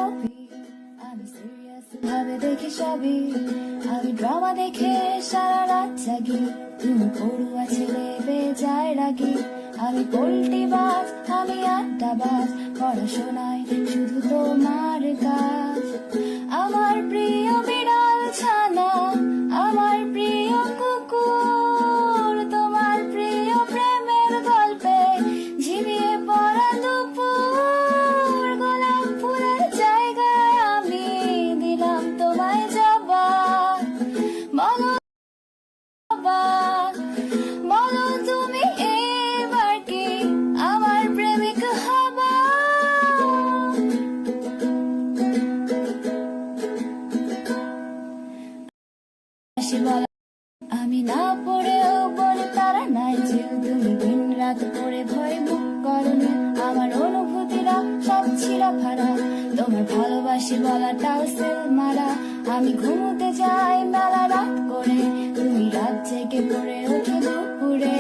ছবি, আমি সিরিয়াস ভাবে দেখি সবই, আমি ড্রামা দেখে সারা রাত জাগি, তুমি পড়ুয়া ছেলে বেজায় রাগি, আমি পোল্টিবাজ, আমি আড্ডাবাজ, পড়াশোনায় শুধু তোমার কাজ। আমার প্রিয় বিড়াল ছানা, আমার প্রিয় কুকুর, তোমার প্রিয় প্রেমের গল্পে ঝিমিয়ে পড়া দুপুর, গোলাপ ফুলের জায়গায় আমি দিলাম তোমায় জবা। বলো বলো তুমি এবার কি আমার প্রেমিক হবা? আমি না পড়েও বলে তারা নাই যে তুমি দিন রাত পড়ে ভয় বুক করনি, আমার অনুভূতিরা সব ছিল ভাড়া, তোমার ভালোবাসি বলাটাও সেল মারা। আমি ঘুমোতে যাই মেলা রাত করে, তুমি রাত জেগে পড়ে ওঠো দুপুরে।